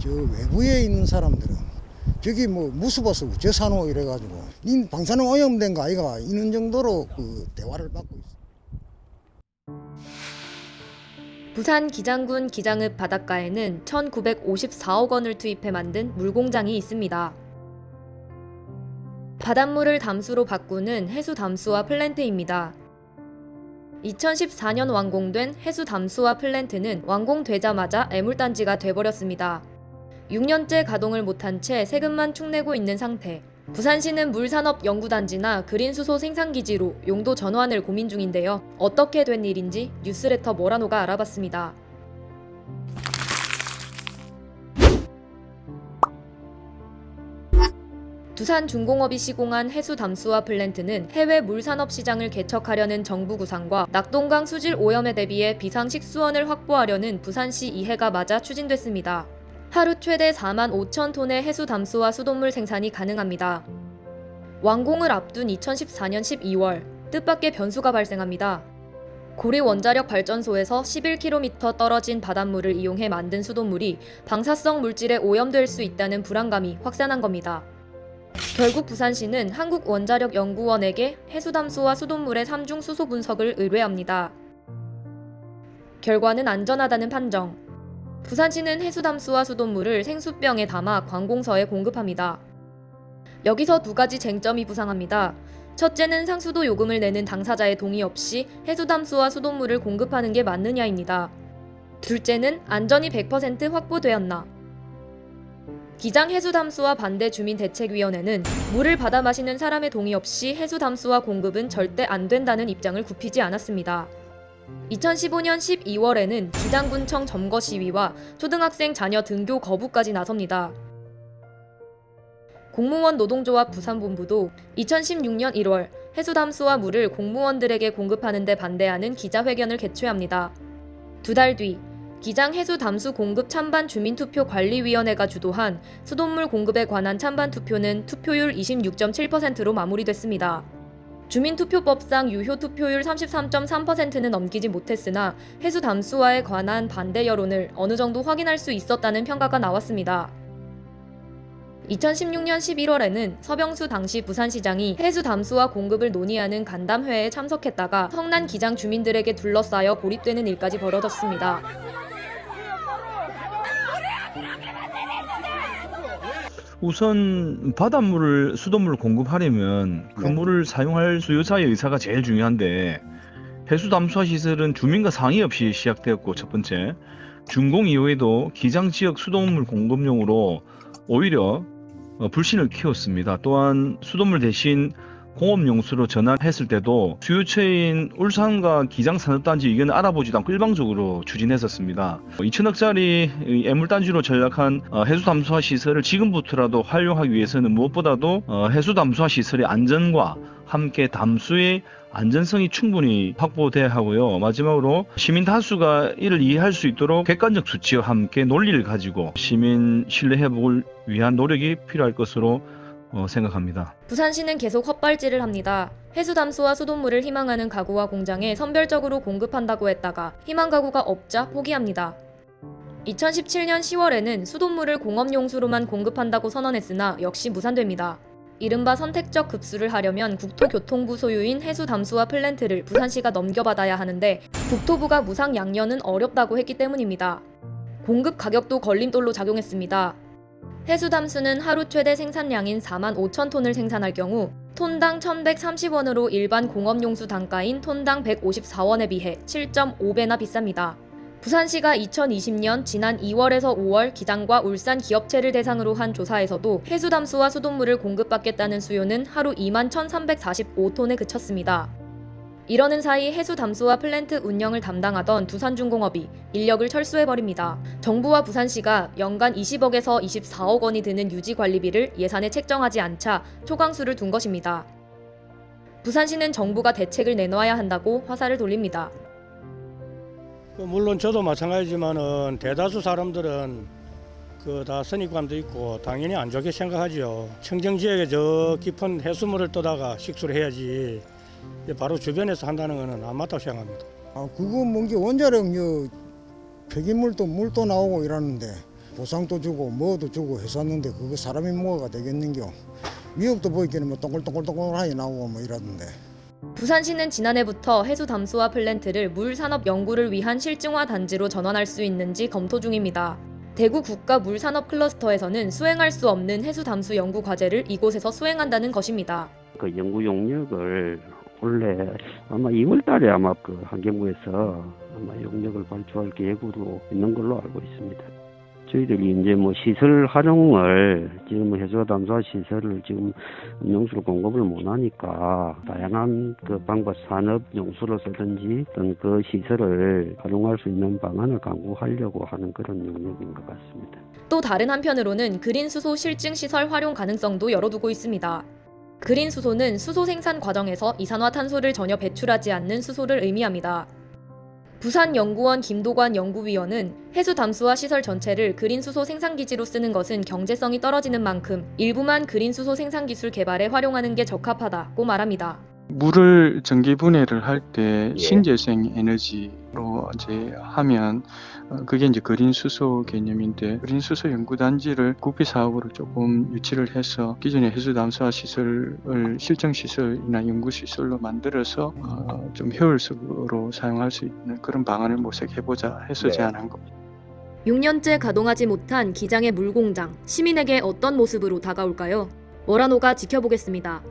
저 외부에 있는 사람들은 저기 뭐 무수버스 저 사노 이래가지고 닌 방사능 오염된 거 아이가 이런 정도로 그 대화를 받고 있어. 부산 기장군 기장읍 바닷가에는 1954억 원을 투입해 만든 물공장이 있습니다. 바닷물을 담수로 바꾸는 해수 담수화 플랜트입니다. 2014년 완공된 해수 담수화 플랜트는 완공되자마자 애물단지가 돼버렸습니다. 6년째 가동을 못한 채 세금만 축내고 있는 상태. 부산시는 물산업연구단지나 그린수소 생산기지로 용도 전환을 고민 중인데요. 어떻게 된 일인지 뉴스레터 모라노가 알아봤습니다. 두산중공업이 시공한 해수 담수화 플랜트는 해외 물산업 시장을 개척하려는 정부 구상과 낙동강 수질 오염에 대비해 비상식수원을 확보하려는 부산시 이해가 맞아 추진됐습니다. 하루 최대 4만 5천 톤의 해수 담수화 수돗물 생산이 가능합니다. 완공을 앞둔 2014년 12월, 뜻밖의 변수가 발생합니다. 고리 원자력 발전소에서 11km 떨어진 바닷물을 이용해 만든 수돗물이 방사성 물질에 오염될 수 있다는 불안감이 확산한 겁니다. 결국 부산시는 한국원자력연구원에게 해수담수화 수돗물의 3중 수소 분석을 의뢰합니다. 결과는 안전하다는 판정. 부산시는 해수담수화 수돗물을 생수병에 담아 관공서에 공급합니다. 여기서 두 가지 쟁점이 부상합니다. 첫째는 상수도 요금을 내는 당사자의 동의 없이 해수담수화 수돗물을 공급하는 게 맞느냐입니다. 둘째는 안전이 100% 확보되었나. 기장 해수담수화 반대 주민대책위원회는 물을 받아 마시는 사람의 동의 없이 해수담수화 공급은 절대 안 된다는 입장을 굽히지 않았습니다. 2015년 12월에는 기장군청 점거 시위와 초등학생 자녀 등교 거부까지 나섭니다. 공무원 노동조합 부산본부도 2016년 1월 해수담수화 물을 공무원들에게 공급하는 데 반대하는 기자회견을 개최합니다. 두 달 뒤 기장 해수 담수 공급 찬반 주민투표관리위원회가 주도한 수돗물 공급에 관한 찬반 투표는 투표율 26.7%로 마무리됐습니다. 주민투표법상 유효 투표율 33.3%는 넘기지 못했으나 해수 담수화에 관한 반대 여론을 어느 정도 확인할 수 있었다는 평가가 나왔습니다. 2016년 11월에는 서병수 당시 부산시장이 해수 담수화 공급을 논의하는 간담회에 참석했다가 성난 기장 주민들에게 둘러싸여 고립되는 일까지 벌어졌습니다. 우선 바닷물을 수돗물을 공급하려면 그 물을 사용할 수요자의 의사가 제일 중요한데 해수 담수화 시설은 주민과 상의 없이 시작되었고 첫 번째, 준공 이후에도 기장 지역 수돗물 공급용으로 오히려 불신을 키웠습니다. 또한 수돗물 대신 공업용수로 전환했을 때도 수요처인 울산과 기장산업단지 의견을 알아보지도 않고 일방적으로 추진했었습니다. 2천억짜리 애물단지로 전략한 해수담수화 시설을 지금부터라도 활용하기 위해서는 무엇보다도 해수담수화 시설의 안전과 함께 담수의 안전성이 충분히 확보돼야 하고요. 마지막으로 시민 다수가 이를 이해할 수 있도록 객관적 수치와 함께 논리를 가지고 시민 신뢰 회복을 위한 노력이 필요할 것으로 생각합니다. 부산시는 계속 헛발질을 합니다. 해수담수화 수돗물을 희망하는 가구와 공장에 선별적으로 공급한다고 했다가 희망 가구가 없자 포기합니다. 2017년 10월에는 수돗물을 공업용수로만 공급한다고 선언했으나 역시 무산됩니다. 이른바 선택적 급수를 하려면 국토교통부 소유인 해수담수화 플랜트를 부산시가 넘겨받아야 하는데 국토부가 무상 양려는 어렵다고 했기 때문입니다. 공급 가격도 걸림돌로 작용했습니다. 해수담수는 하루 최대 생산량인 4만 5천 톤을 생산할 경우 톤당 1,130원으로 일반 공업용수 단가인 톤당 154원에 비해 7.5배나 비쌉니다. 부산시가 2020년 지난 2월에서 5월 기장과 울산 기업체를 대상으로 한 조사에서도 해수담수와 수돗물을 공급받겠다는 수요는 하루 2만 1,345톤에 그쳤습니다. 이러는 사이 해수담수화 플랜트 운영을 담당하던 두산중공업이 인력을 철수해버립니다. 정부와 부산시가 연간 20억에서 24억 원이 드는 유지관리비를 예산에 책정하지 않자 초강수를 둔 것입니다. 부산시는 정부가 대책을 내놓아야 한다고 화살을 돌립니다. 물론 저도 마찬가지지만은 대다수 사람들은 다 선입관도 있고 당연히 안 좋게 생각하죠. 청정지역에 저 깊은 해수물을 떠다가 식수를 해야지 바로 주변에서 한다는 것은 안 맞다고 생각합니다. 그거 뭔게 원자력 폐기물도 물도 나오고 이러는데 보상도 주고 뭐도 주고 했었는데 그거 사람이 뭐가 되겠는겨. 미역도 보이기는 뭐 동글동글동글하게 나오고 뭐 이러던데. 부산시는 지난해부터 해수 담수화 플랜트를 물 산업 연구를 위한 실증화 단지로 전환할 수 있는지 검토 중입니다. 대구 국가 물산업 클러스터에서는 수행할 수 없는 해수 담수 연구 과제를 이곳에서 수행한다는 것입니다. 그 연구 용역을 원래 아마 2월 달에 아마 그 환경부에서 아마 용역을 발주할 계획으로 있는 걸로 알고 있습니다. 저희들이 이제 뭐 시설 활용을 지금 해수와 담수화 시설을 지금 용수로 공급을 못 하니까 다양한 그 방법 산업 용수로 쓰든지 어떤 그 시설을 활용할 수 있는 방안을 강구하려고 하는 그런 영역인 것 같습니다. 또 다른 한편으로는 그린 수소 실증 시설 활용 가능성도 열어두고 있습니다. 그린 수소는 수소 생산 과정에서 이산화탄소를 전혀 배출하지 않는 수소를 의미합니다. 부산연구원 김도관 연구위원은 해수 담수화 시설 전체를 그린 수소 생산기지로 쓰는 것은 경제성이 떨어지는 만큼 일부만 그린 수소 생산 기술 개발에 활용하는 게 적합하다고 말합니다. 물을 전기 분해를 할 때 예. 신재생 에너지로 이제 하면 그게 이제 그린 수소 개념인데 그린 수소 연구단지를 구비 사업으로 조금 유치를 해서 기존의 해수 담수화 시설을 실증 시설이나 연구 시설로 만들어서 좀 효율적으로 사용할 수 있는 그런 방안을 모색해보자 해서 제안한 겁니다. 6년째 가동하지 못한 기장의 물공장, 시민에게 어떤 모습으로 다가올까요? 월화노가 지켜보겠습니다.